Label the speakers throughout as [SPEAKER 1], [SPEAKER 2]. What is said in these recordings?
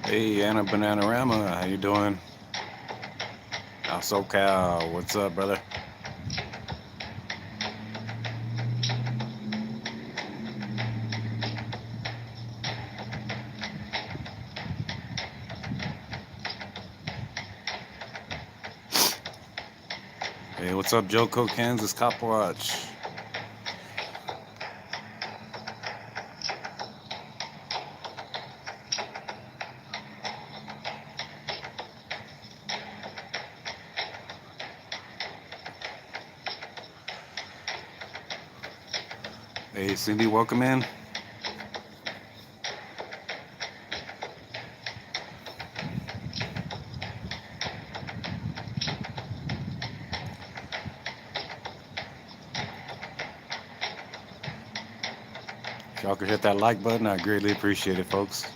[SPEAKER 1] Hey, Anna Bananarama, how you doing? Out SoCal, what's up, brother? Hey, what's up, Joko, Kansas Cop Watch? Hey, Cindy, welcome in. If y'all could hit that like button, I greatly appreciate it, folks.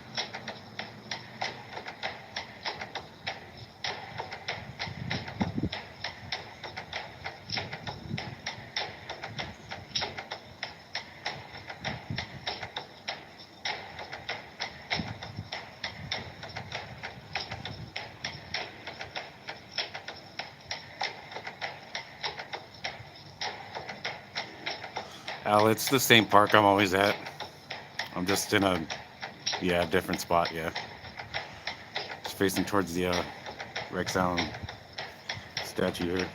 [SPEAKER 1] Al, it's the same park I'm always at. I'm just in a, yeah, different spot, yeah. Just facing towards the Rex Allen statue here.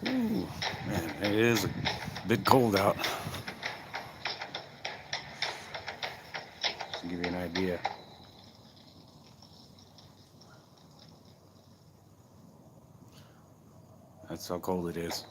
[SPEAKER 1] Ooh, man, it is a bit cold out. Just to give you an idea. That's how cold it is.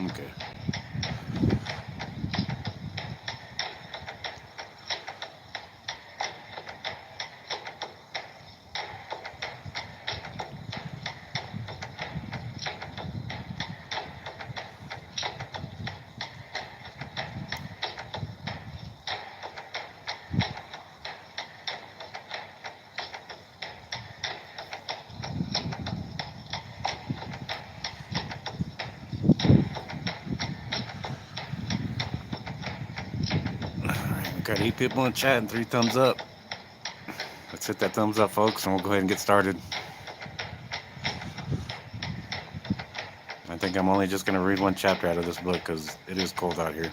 [SPEAKER 1] Okay. We got 8 people in chat and 3 thumbs up. Let's hit that thumbs up, folks, and we'll go ahead and get started. I think I'm only just going to read one chapter out of this book because it is cold out here.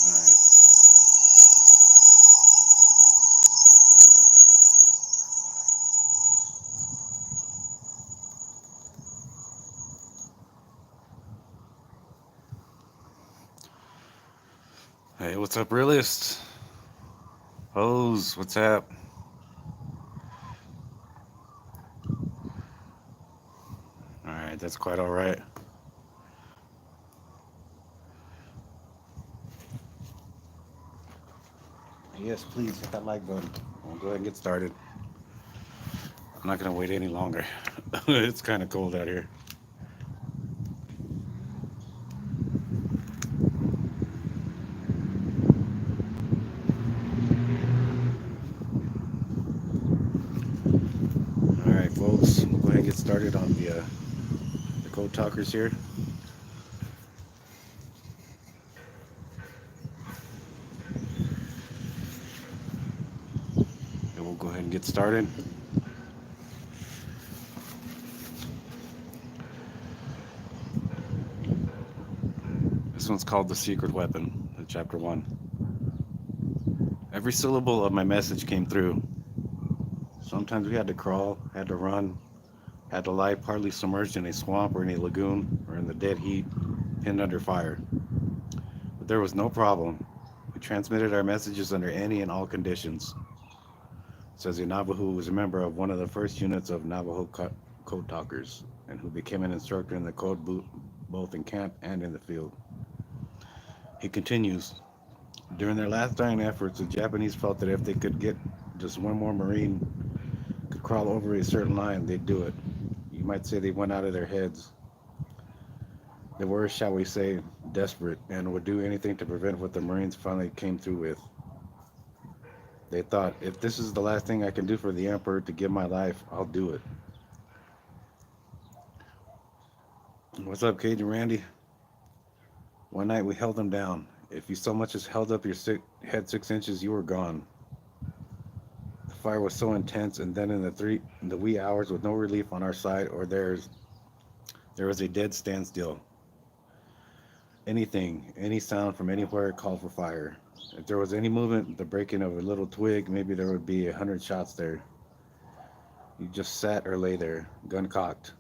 [SPEAKER 1] All right. Hey, what's up, realist? Pose, what's up? All right, That's quite all right. Yes, please hit that like button. We'll go ahead and get started. I'm not gonna wait any longer. It's kind of cold out here. All right, folks. We'll go ahead and get started on the code talkers here. And we'll go ahead and get started. This one's called The Secret Weapon, chapter 1. Every syllable of my message came through. Sometimes we had to crawl, had to run, had to lie partly submerged in a swamp or in a lagoon or in the dead heat, pinned under fire. But there was no problem. We transmitted our messages under any and all conditions, says a Navajo who was a member of one of the first units of Navajo code talkers and who became an instructor in the code both in camp and in the field. He continues, during their last dying efforts, the Japanese felt that if they could get just one more Marine could crawl over a certain line, they'd do it. You might say they went out of their heads. They were, shall we say, desperate and would do anything to prevent what the Marines finally came through with. They thought, if this is the last thing I can do for the Emperor to give my life, I'll do it. What's up, Cajun Randy? One night we held them down. If you so much as held up your head 6 inches, you were gone. The fire was so intense, and then in the wee hours, with no relief on our side or theirs, there was a dead standstill. Anything, any sound from anywhere called for fire. If there was any movement, the breaking of a little twig, maybe there would be 100 shots there. You just sat or lay there, gun cocked.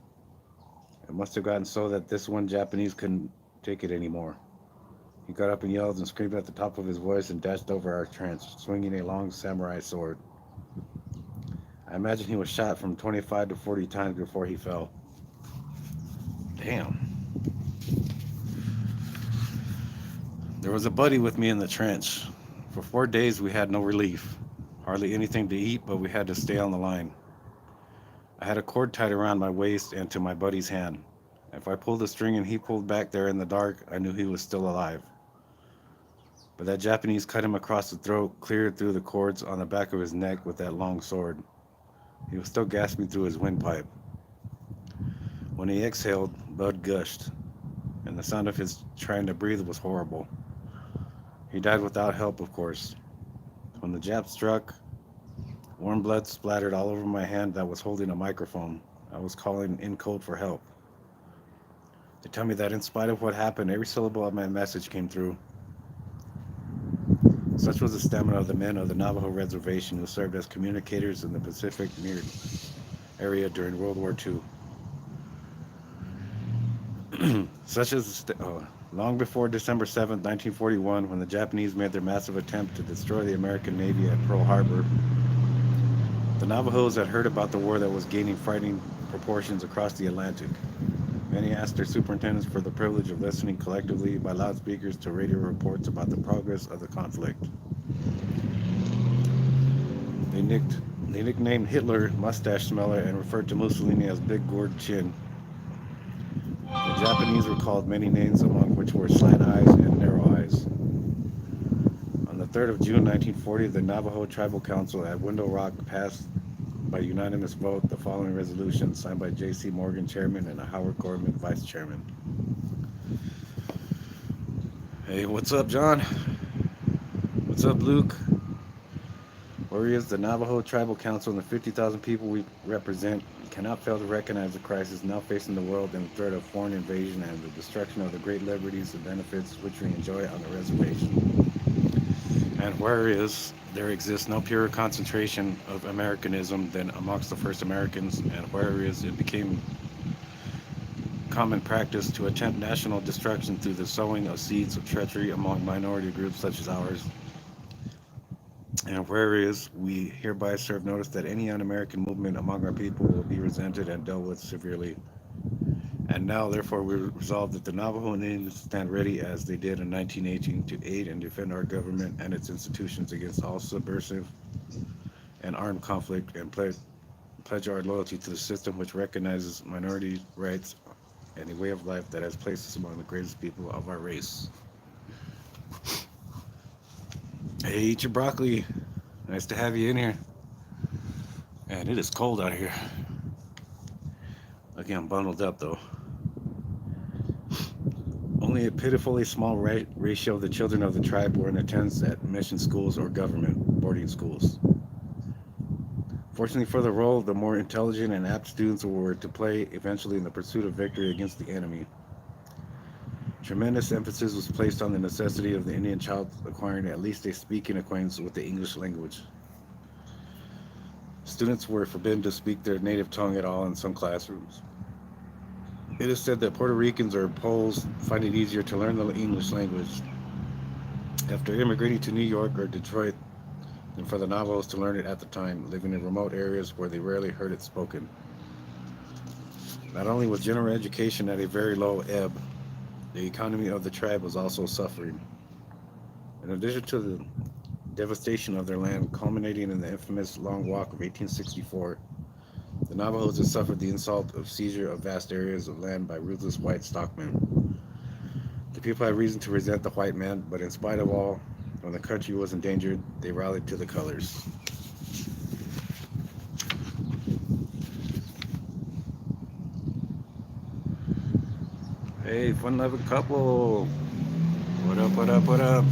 [SPEAKER 1] It must have gotten so that this one Japanese couldn't take it anymore. He got up and yelled and screamed at the top of his voice and dashed over our trench, swinging a long samurai sword. I imagine he was shot from 25 to 40 times before he fell. Damn. There was a buddy with me in the trench. For 4 days we had no relief. Hardly anything to eat, but we had to stay on the line. I had a cord tied around my waist and to my buddy's hand. If I pulled the string and he pulled back there in the dark, I knew he was still alive. But that Japanese cut him across the throat, cleared through the cords on the back of his neck with that long sword. He was still gasping through his windpipe. When he exhaled, blood gushed, and the sound of his trying to breathe was horrible. He died without help, of course. When the Jap struck, warm blood splattered all over my hand that was holding a microphone. I was calling in code for help. They tell me that in spite of what happened, every syllable of my message came through. Such was the stamina of the men of the Navajo reservation who served as communicators in the Pacific area during World War II. Such as long before December 7th, 1941, when the Japanese made their massive attempt to destroy the American Navy at Pearl Harbor, the Navajos had heard about the war that was gaining frightening proportions across the Atlantic. Many asked their superintendents for the privilege of listening collectively by loudspeakers to radio reports about the progress of the conflict. They nicknamed Hitler Mustache Smeller and referred to Mussolini as Big Gourd Chin. The Japanese were called many names, among which were slant eyes and narrow eyes. On the 3rd of June 1940, the Navajo Tribal Council at Window Rock passed by unanimous vote the following resolution, signed by J.C. Morgan, chairman, and Howard Gorman, vice chairman. Hey, what's up, John? What's up, Luke? Warriors, the Navajo Tribal Council and the 50,000 people we represent cannot fail to recognize the crisis now facing the world and the threat of foreign invasion and the destruction of the great liberties and benefits which we enjoy on the reservation. And whereas there exists no purer concentration of Americanism than amongst the first Americans, and whereas it became common practice to attempt national destruction through the sowing of seeds of treachery among minority groups such as ours, and whereas we hereby serve notice that any un-American movement among our people will be resented and dealt with severely. And now, therefore, we resolve that the Navajo Indians stand ready, as they did in 1918, to aid and defend our government and its institutions against all subversive and armed conflict, and pledge our loyalty to the system which recognizes minority rights and a way of life that has placed us among the greatest people of our race. Hey, eat your broccoli. Nice to have you in here. And it is cold out here. Again, I'm bundled up though. Only a pitifully small ratio of the children of the tribe were in attendance at mission schools or government boarding schools. Fortunately for the role, the more intelligent and apt students were to play eventually in the pursuit of victory against the enemy. Tremendous emphasis was placed on the necessity of the Indian child acquiring at least a speaking acquaintance with the English language. Students were forbidden to speak their native tongue at all in some classrooms. It is said that Puerto Ricans or Poles find it easier to learn the English language after immigrating to New York or Detroit than for the Navajos to learn it at the time, living in remote areas where they rarely heard it spoken. Not only was general education at a very low ebb, the economy of the tribe was also suffering. In addition to the devastation of their land, culminating in the infamous Long Walk of 1864, the Navajos had suffered the insult of seizure of vast areas of land by ruthless white stockmen. The people had reason to resent the white man, but in spite of all, when the country was endangered, they rallied to the colors. Hey, fun-loving couple. What up, what up, what up?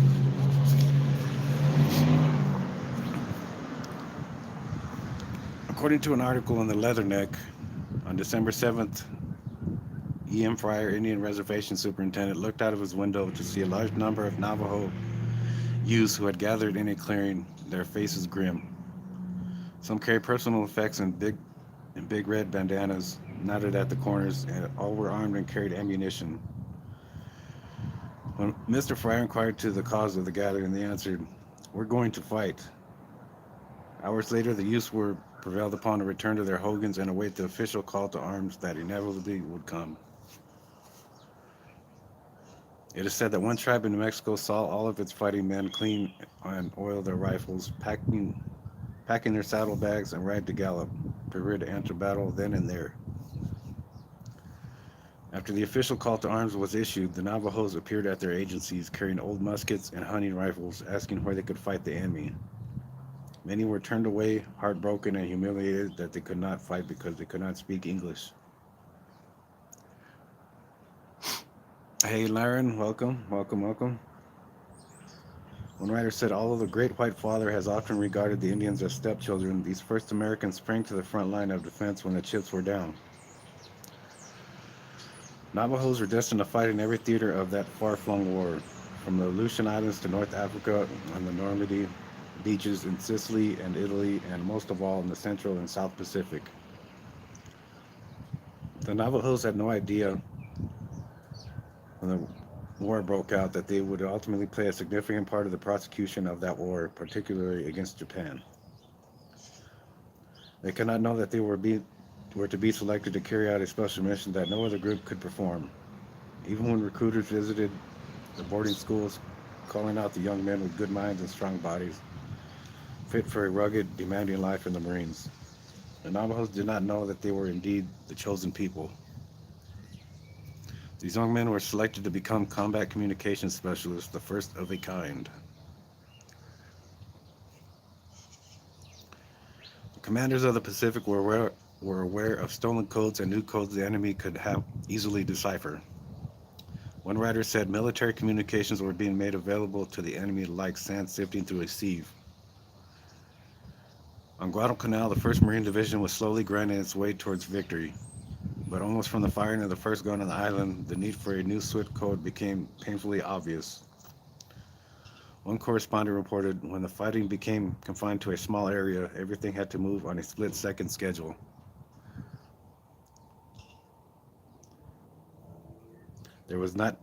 [SPEAKER 1] According to an article in the Leatherneck, on December 7th, E.M. Fryer, Indian Reservation Superintendent, looked out of his window to see a large number of Navajo youths who had gathered in a clearing, their faces grim. Some carried personal effects in big red bandanas, knotted at the corners, and all were armed and carried ammunition. When Mr. Fryer inquired to the cause of the gathering, they answered, "We're going to fight." Hours later, the youths were prevailed upon to return to their hogans and await the official call to arms that inevitably would come. It is said that one tribe in New Mexico saw all of its fighting men clean and oil their rifles, packing their saddlebags, and ride to gallop, prepared to enter battle then and there. After the official call to arms was issued, the Navajos appeared at their agencies carrying old muskets and hunting rifles, asking where they could fight the enemy. Many were turned away, heartbroken and humiliated that they could not fight because they could not speak English. Hey, Laren, welcome, welcome, welcome. One writer said, although the Great White Father has often regarded the Indians as stepchildren, these first Americans sprang to the front line of defense when the chips were down. Navajos were destined to fight in every theater of that far-flung war, from the Aleutian Islands to North Africa and the Normandy beaches in Sicily and Italy, and most of all in the Central and South Pacific. The Navajos had no idea when the war broke out that they would ultimately play a significant part of the prosecution of that war, particularly against Japan. They could not know that they were to be selected to carry out a special mission that no other group could perform. Even when recruiters visited the boarding schools, calling out the young men with good minds and strong bodies, fit for a rugged, demanding life in the Marines, the Navajos did not know that they were indeed the chosen people. These young men were selected to become combat communication specialists, the first of a kind. The commanders of the Pacific were aware of stolen codes and new codes the enemy could have easily decipher. One writer said military communications were being made available to the enemy like sand sifting through a sieve. On Guadalcanal, the 1st Marine Division was slowly grinding its way towards victory. But almost from the firing of the first gun on the island, the need for a new SWIFT code became painfully obvious. One correspondent reported, when the fighting became confined to a small area, everything had to move on a split-second schedule. There was not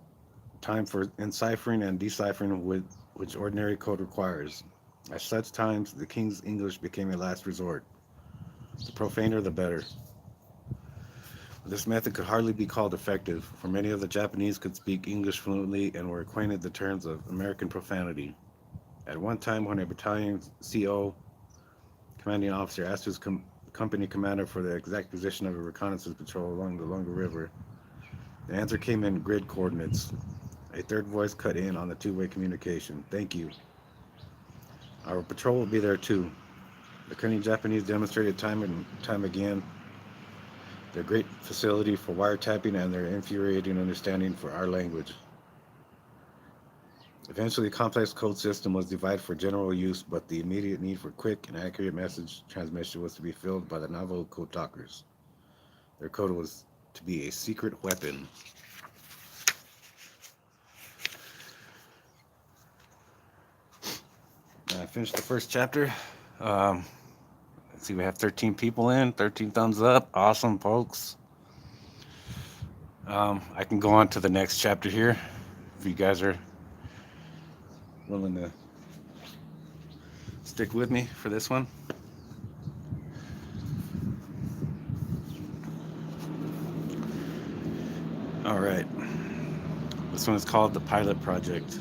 [SPEAKER 1] time for enciphering and deciphering which ordinary code requires. At such times, the King's English became a last resort. The profaner, the better. This method could hardly be called effective, for many of the Japanese could speak English fluently and were acquainted the terms of American profanity. At one time, when a battalion CO commanding officer asked his company commander for the exact position of a reconnaissance patrol along the Lunga River, the answer came in grid coordinates. A third voice cut in on the two-way communication. Thank you. Our patrol will be there too. The cunning Japanese demonstrated time and time again their great facility for wiretapping and their infuriating understanding for our language. Eventually, the complex code system was devised for general use, but the immediate need for quick and accurate message transmission was to be filled by the Navajo code talkers. Their code was to be a secret weapon. I finished the first chapter. Um, let's see, we have 13 people in, 13 thumbs up. Awesome, folks. I can go on to the next chapter here if you guys are willing to stick with me for this one. All right. This one is called The Pilot Project.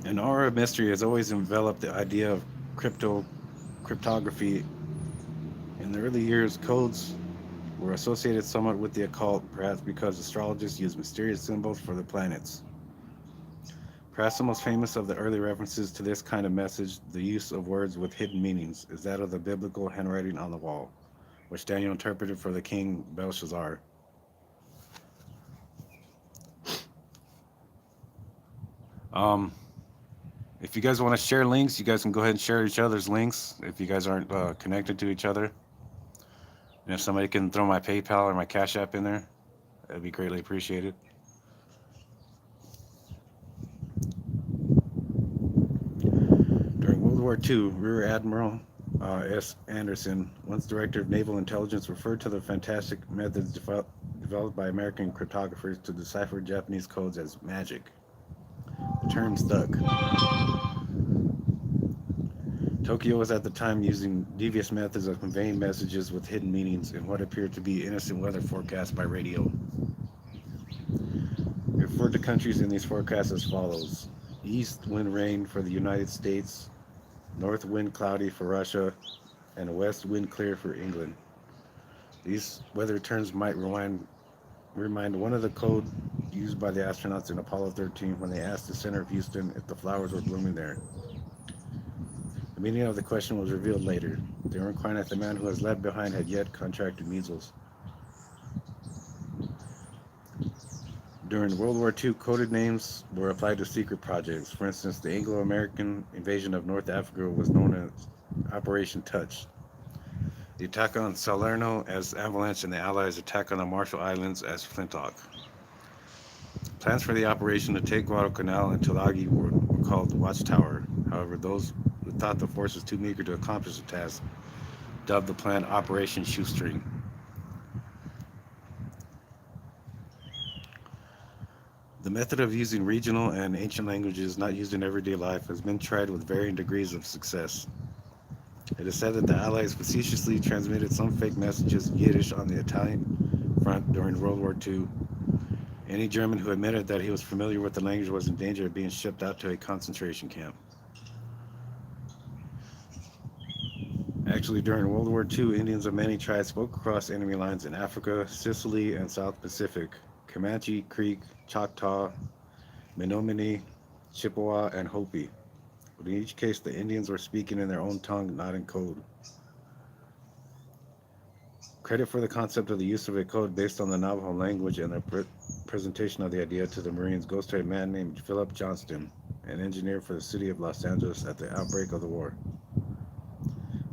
[SPEAKER 1] An aura of mystery has always enveloped the idea of cryptography. In the early years, codes were associated somewhat with the occult, perhaps because astrologists used mysterious symbols for the planets. Perhaps the most famous of the early references to this kind of message, the use of words with hidden meanings, is that of the biblical handwriting on the wall, which Daniel interpreted for the king Belshazzar. Um, if you guys want to share links, you guys can go ahead and share each other's links if you guys aren't connected to each other. And if somebody can throw my PayPal or my Cash App in there, that'd be greatly appreciated. During World War II, Rear Admiral S. Anderson, once Director of Naval Intelligence, referred to the fantastic methods developed by American cryptographers to decipher Japanese codes as magic. The term stuck. Tokyo was at the time using devious methods of conveying messages with hidden meanings in what appeared to be innocent weather forecasts by radio. It referred to countries in these forecasts as follows: east wind rain for the United States, north wind cloudy for Russia, and west wind clear for England. These weather terms might remind one of the code used by the astronauts in Apollo 13 when they asked the center of Houston if the flowers were blooming there. The meaning of the question was revealed later. They were inquiring if the man who was left behind had yet contracted measles. During World War II, coded names were applied to secret projects. For instance, the Anglo-American invasion of North Africa was known as Operation Touch. The attack on Salerno as Avalanche, and the Allies' attack on the Marshall Islands as Flintock. Plans for the operation to take Guadalcanal and Tulagi were called Watchtower. However, those who thought the force was too meager to accomplish the task dubbed the plan Operation Shoestring. The method of using regional and ancient languages not used in everyday life has been tried with varying degrees of success. It is said that the Allies facetiously transmitted some fake messages in Yiddish on the Italian front during World War II. Any German who admitted that he was familiar with the language was in danger of being shipped out to a concentration camp. Actually, during World War II, Indians of many tribes spoke across enemy lines in Africa, Sicily, and South Pacific: Comanche, Creek, Choctaw, Menominee, Chippewa, and Hopi. But in each case, the Indians were speaking in their own tongue, not in code. Credit for the concept of the use of a code based on the Navajo language and the presentation of the idea to the Marines goes to a man named Philip Johnston, an engineer for the city of Los Angeles at the outbreak of the war.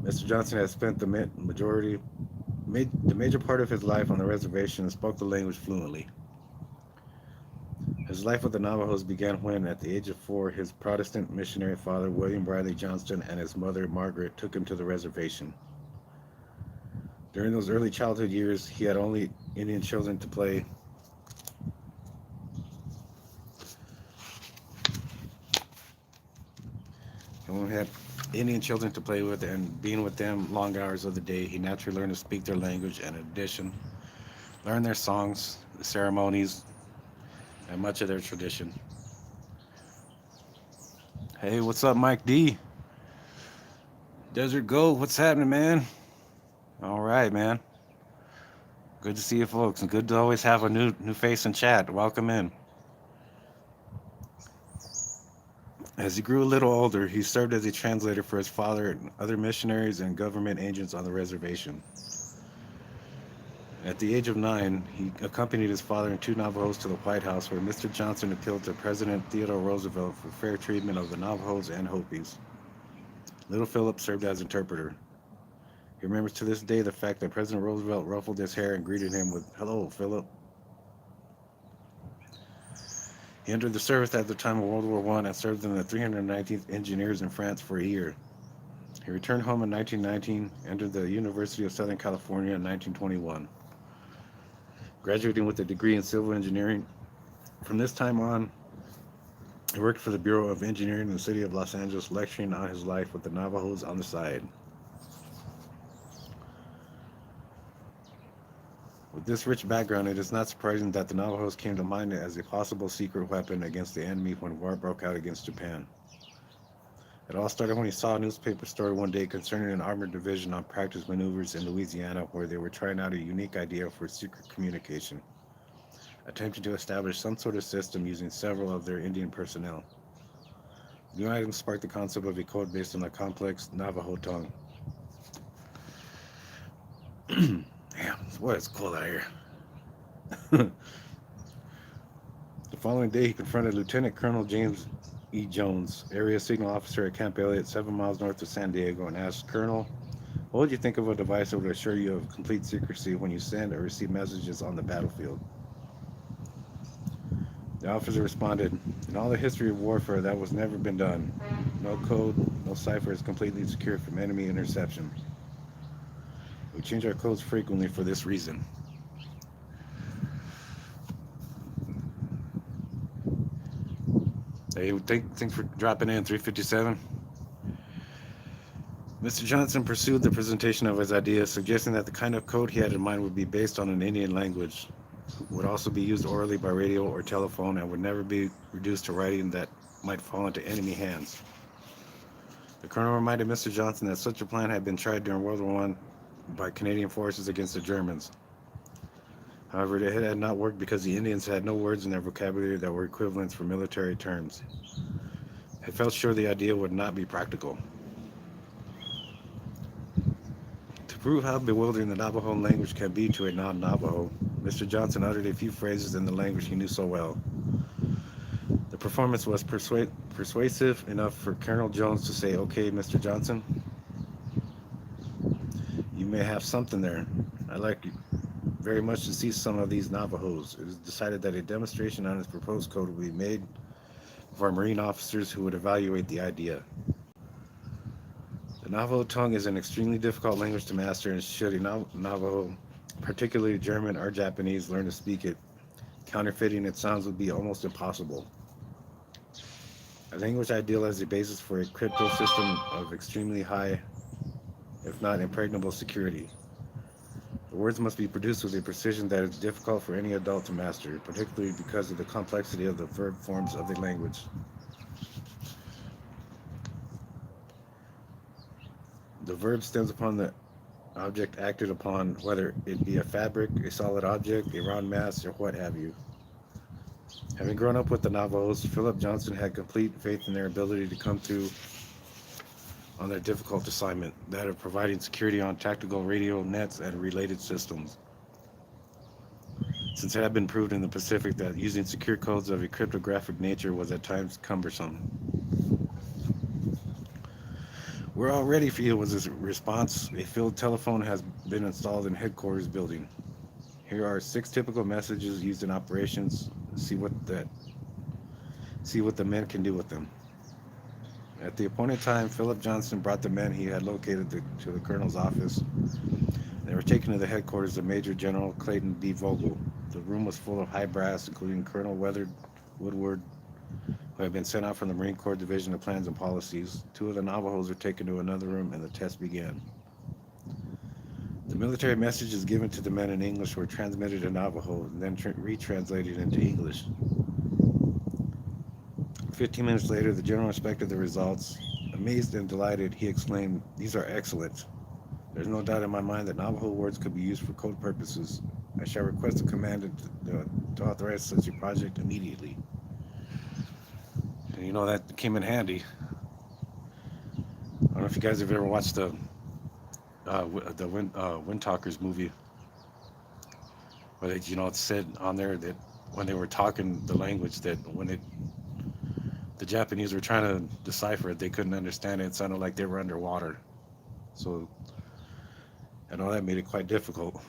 [SPEAKER 1] Mr. Johnston had spent the major part of his life on the reservation and spoke the language fluently. His life with the Navajos began when, at the age of 4, his Protestant missionary father, William Riley Johnston, and his mother, Margaret, took him to the reservation. During those early childhood years, he had only Indian children to play. He only had Indian children to play with, and being with them long hours of the day, he naturally learned to speak their language and, in addition, learn their songs, the ceremonies, and much of their tradition. Hey, what's up, Mike D? Desert Gold, what's happening, man? All right, man. Good to see you, folks, and good to always have a new face in chat. Welcome in. As he grew a little older, he served as a translator for his father and other missionaries and government agents on the reservation. At the age of 9, he accompanied his father and two Navajos to the White House, where Mr. Johnson appealed to President Theodore Roosevelt for fair treatment of the Navajos and Hopis. Little Philip served as interpreter. He remembers to this day the fact that President Roosevelt ruffled his hair and greeted him with, "Hello, Philip." He entered the service at the time of World War I and served in the 319th Engineers in France for a year. He returned home in 1919, entered the University of Southern California in 1921, graduating with a degree in civil engineering. From this time on, he worked for the Bureau of Engineering in the city of Los Angeles, lecturing on his life with the Navajos on the side. With this rich background, it is not surprising that the Navajos came to mind as a possible secret weapon against the enemy when war broke out against Japan. It all started when he saw a newspaper story one day concerning an armored division on practice maneuvers in Louisiana, where they were trying out a unique idea for secret communication, attempting to establish some sort of system using several of their Indian personnel. The new item sparked the concept of a code based on the complex Navajo tongue. Damn, what is cold out here. The following day, he confronted Lieutenant Colonel James E. Jones, area signal officer at Camp Elliott, 7 miles north of San Diego, and asked, "Colonel, what would you think of a device that would assure you of complete secrecy when you send or receive messages on the battlefield?" The officer responded, "In all the history of warfare, that was never been done. No code, no cipher is completely secure from enemy interception. We change our codes frequently for this reason." Hey, thanks for dropping in, 357. Mr. Johnson pursued the presentation of his ideas, suggesting that the kind of code he had in mind would be based on an Indian language, would also be used orally by radio or telephone, and would never be reduced to writing that might fall into enemy hands. The colonel reminded Mr. Johnson that such a plan had been tried during World War I by Canadian forces against the Germans. However, it had not worked because the Indians had no words in their vocabulary that were equivalents for military terms. He felt sure the idea would not be practical. To prove how bewildering the Navajo language can be to a non-Navajo, Mr. Johnson uttered a few phrases in the language he knew so well. The performance was persuasive enough for Colonel Jones to say, "Okay, Mr. Johnson, you may have something there. I'd like very much to see some of these Navajos." It was decided that a demonstration on his proposed code would be made for Marine officers who would evaluate the idea. The Navajo tongue is an extremely difficult language to master, and should a Navajo, particularly German or Japanese, learn to speak it, counterfeiting its sounds would be almost impossible. A language ideal as a basis for a crypto system of extremely high, if not impregnable, security. The words must be produced with a precision that is difficult for any adult to master, particularly because of the complexity of the verb forms of the language. The verb stems upon the object acted upon, whether it be a fabric, a solid object, a round mass, or what have you. Having grown up with the Navajos, Philip Johnson had complete faith in their ability to come through on their difficult assignment, that of providing security on tactical radio nets and related systems. Since it had been proved in the Pacific that using secure codes of a cryptographic nature was at times cumbersome. "We're all ready for you," was his response. "A field telephone has been installed in headquarters building. Here are 6 typical messages used in operations. See what the men can do with them." At the appointed time, Philip Johnson brought the men he had located to the colonel's office. They were taken to the headquarters of Major General Clayton B. Vogel. The room was full of high brass, including Colonel Woodward, who had been sent out from the Marine Corps Division of Plans and Policies. Two of the Navajos were taken to another room and the test began. The military messages given to the men in English were transmitted in Navajo and then retranslated into English. 15 minutes later, the general inspected the results. Amazed and delighted, he exclaimed, "These are excellent. There's no doubt in my mind that Navajo words could be used for code purposes. I shall request the commander to authorize such a project immediately." And that came in handy. I don't know if you guys have ever watched the Wind Talkers movie, where it said on there that when they were talking the language, that the Japanese were trying to decipher it, they couldn't understand it. It sounded like they were underwater. So I know that made it quite difficult.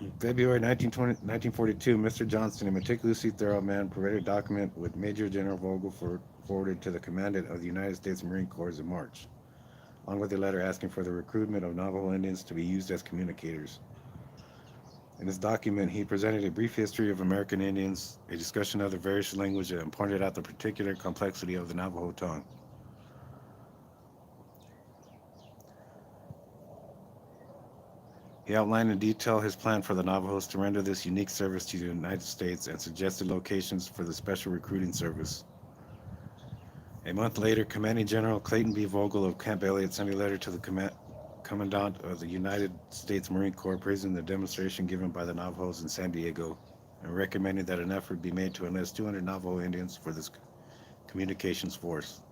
[SPEAKER 1] In February 1942, Mr. Johnston, a meticulously thorough man, provided a document with Major General Vogel forwarded to the Commandant of the United States Marine Corps in March, along with a letter asking for the recruitment of Navajo Indians to be used as communicators. In this document, he presented a brief history of American Indians, a discussion of the various languages, and pointed out the particular complexity of the Navajo tongue. He outlined in detail his plan for the Navajos to render this unique service to the United States and suggested locations for the special recruiting service. A month later, Commanding General Clayton B. Vogel of Camp Elliott sent a letter to the Commandant of the United States Marine Corps praising the demonstration given by the Navajos in San Diego and recommending that an effort be made to enlist 200 Navajo Indians for this communications force.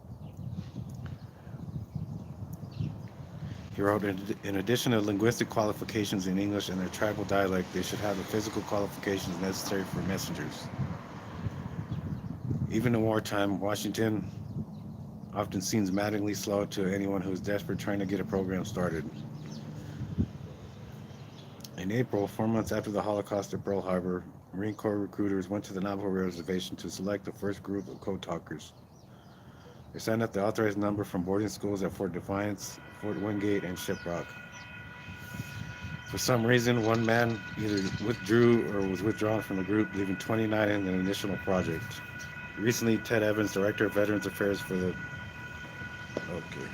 [SPEAKER 1] He wrote, in addition to linguistic qualifications in English and their tribal dialect, they should have the physical qualifications necessary for messengers. Even in wartime, Washington often seems maddeningly slow to anyone who is desperate trying to get a program started. In April, 4 months after the Holocaust at Pearl Harbor, Marine Corps recruiters went to the Navajo Reservation to select the first group of code talkers. They signed up the authorized number from boarding schools at Fort Defiance, Fort Wingate, and Shiprock. For some reason, one man either withdrew or was withdrawn from the group, leaving 29 in the initial project. Recently, Ted Evans, Director of Veterans Affairs for the... Okay.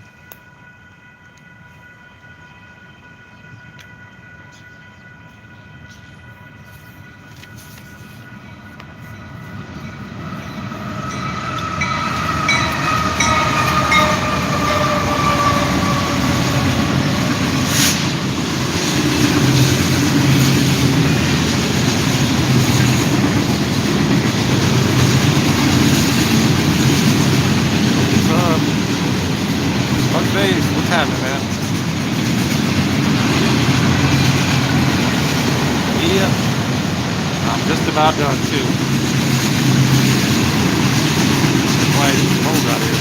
[SPEAKER 1] What's happening, man? Yeah, I'm just about done too. Why is it cold out here?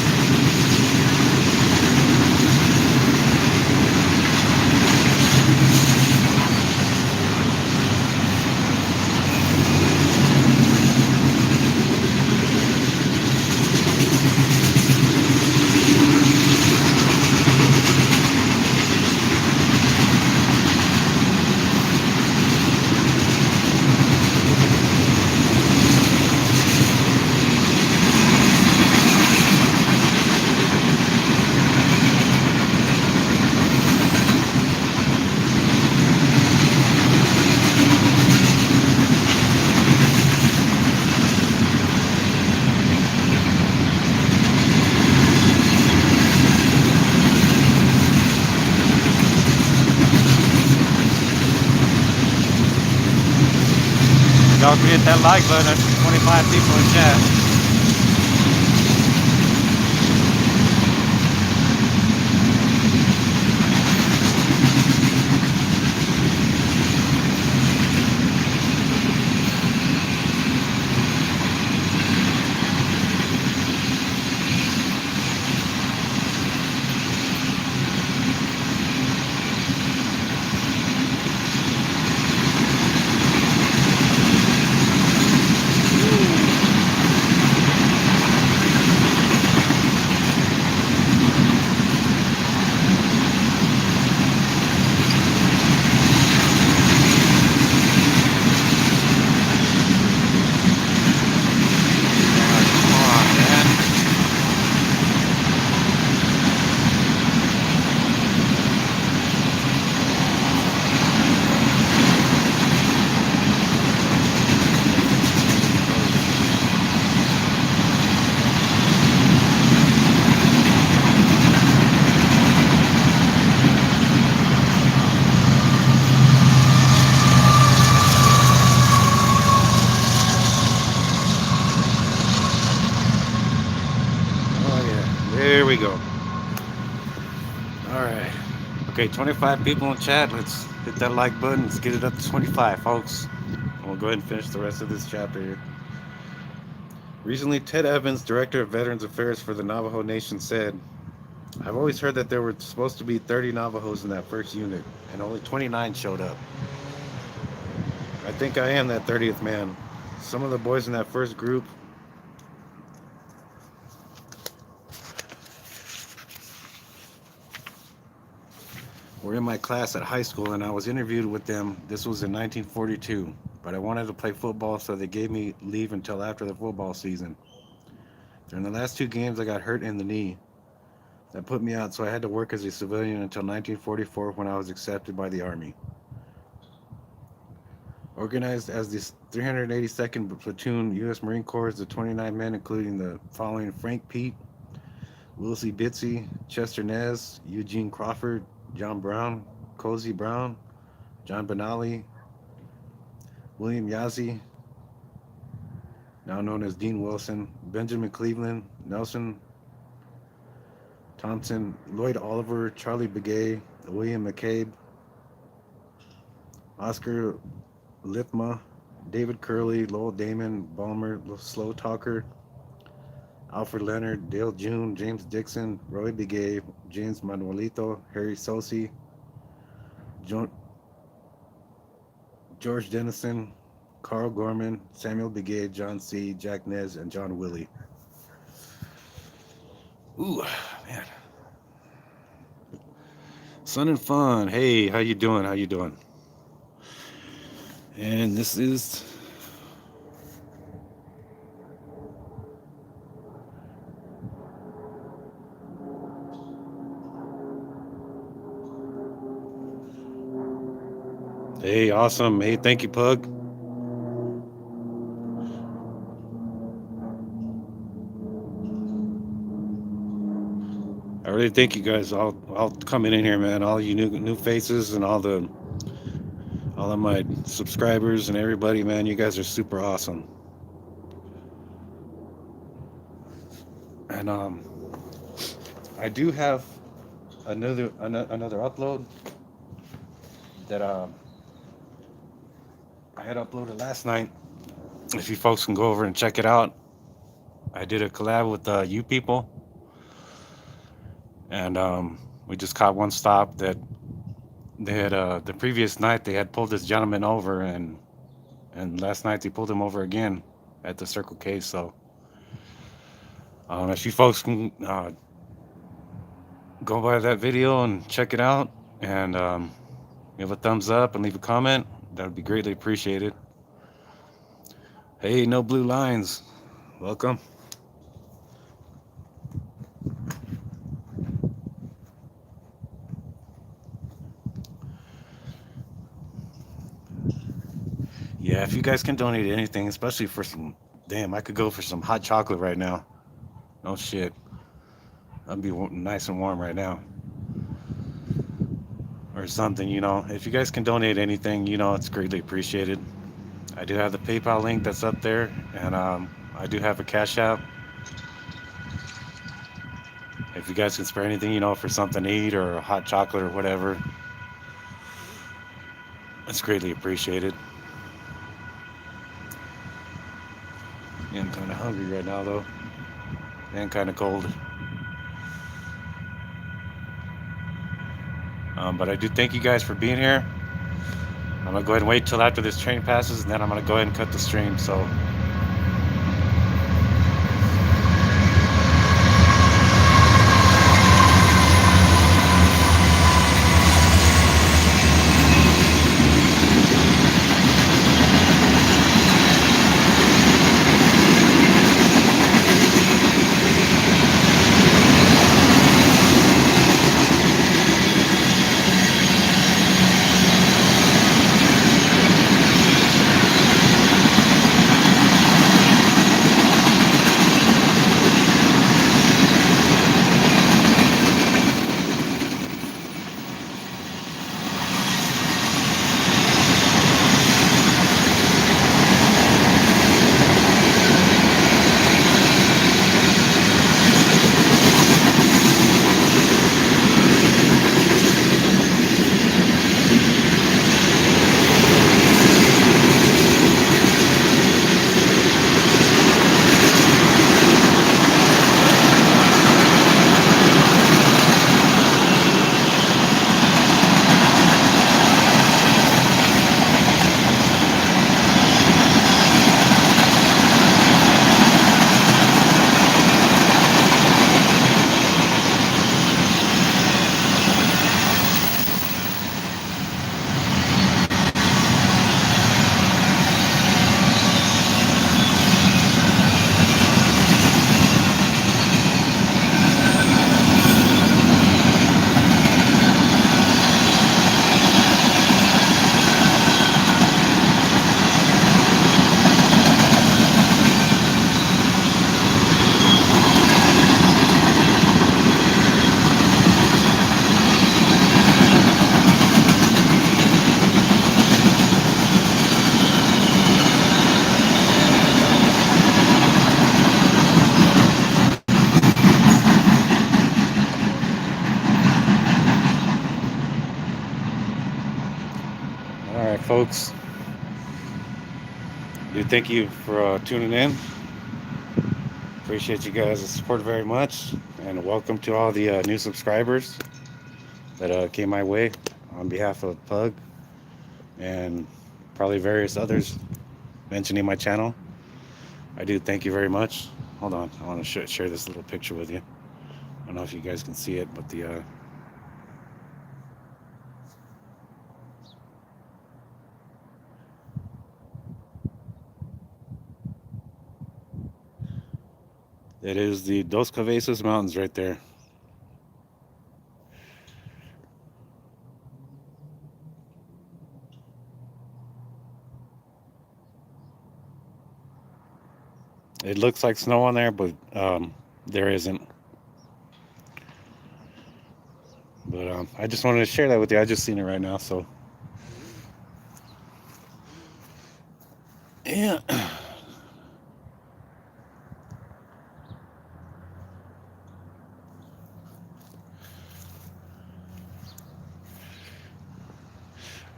[SPEAKER 1] Y'all can hit that like button. That's 25 people in chat. There we go. All right. Okay, 25 people in chat. Let's hit that like button. Let's get it up to 25, folks. And we'll go ahead and finish the rest of this chapter here. Recently, Ted Evans, director of Veterans Affairs for the Navajo Nation, said, I've always heard that there were supposed to be 30 Navajos in that first unit, and only 29 showed up. I think I am that 30th man. Some of the boys in that first group were in my class at high school, and I was interviewed with them. This was in 1942, but I wanted to play football, so they gave me leave until after the football season. During the last two games, I got hurt in the knee. That put me out, so I had to work as a civilian until 1944 when I was accepted by the Army. Organized as the 382nd Platoon, U.S. Marine Corps, the 29 men, including the following: Frank Pete, Wilsie Bitsy, Chester Nez, Eugene Crawford, John Brown, Cozy Brown, John Benally, William Yazzie, now known as Dean Wilson, Benjamin Cleveland, Nelson Thompson, Lloyd Oliver, Charlie Begay, William McCabe, Oscar Lithma, David Curley, Lowell Damon, Balmer Slow Talker, Alfred Leonard, Dale June, James Dixon, Roy Begay, James Manuelito, Harry Sosi, George Dennison, Carl Gorman, Samuel Begay, John C., Jack Nez, and John Willie. Ooh, man. Sun and Fun. Hey, how you doing? How you doing? And this is hey, awesome. Hey, thank you, Pug. I really thank you guys all coming in here, man. All you new faces and all of my subscribers and everybody, man. You guys are super awesome. And I do have another upload that I had uploaded last night. If you folks can go over and check it out, I did a collab with you people, and we just caught one stop that they had the previous night they had pulled this gentleman over, and last night they pulled him over again at the Circle K. So if you folks can go by that video and check it out, and give a thumbs up and leave a comment, that would be greatly appreciated. Hey, No Blue Lines, welcome. Yeah, if you guys can donate anything, especially for some, damn, I could go for some hot chocolate right now. No shit. I'd be nice and warm right now. Or something, you know. If you guys can donate anything, you know, it's greatly appreciated. I do have the PayPal link that's up there, and I do have a Cash App. If you guys can spare anything, you know, for something to eat or a hot chocolate or whatever, it's greatly appreciated. Yeah, I'm kind of hungry right now, though, and kind of cold. But I do thank you guys for being here. I'm gonna go ahead and wait till after this train passes, and then I'm gonna go ahead and cut the stream. So. folks. Do thank you for tuning in. Appreciate you guys' support very much, and welcome to all the new subscribers that came my way on behalf of Pug and probably various others mentioning my channel. I do thank you very much. Hold on, I want to share this little picture with you. I don't know if you guys can see it, but it is the Dos Cabezas Mountains right there. It looks like snow on there, but there isn't. But I just wanted to share that with you. I just seen it right now, so yeah.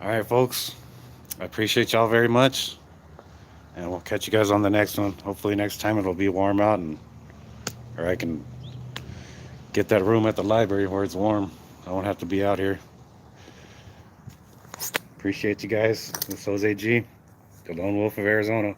[SPEAKER 1] All right, folks. I appreciate y'all very much, and we'll catch you guys on the next one. Hopefully, next time it'll be warm out, or I can get that room at the library where it's warm. I won't have to be out here. Appreciate you guys. This is Jose G, the Lone Wolf of Arizona.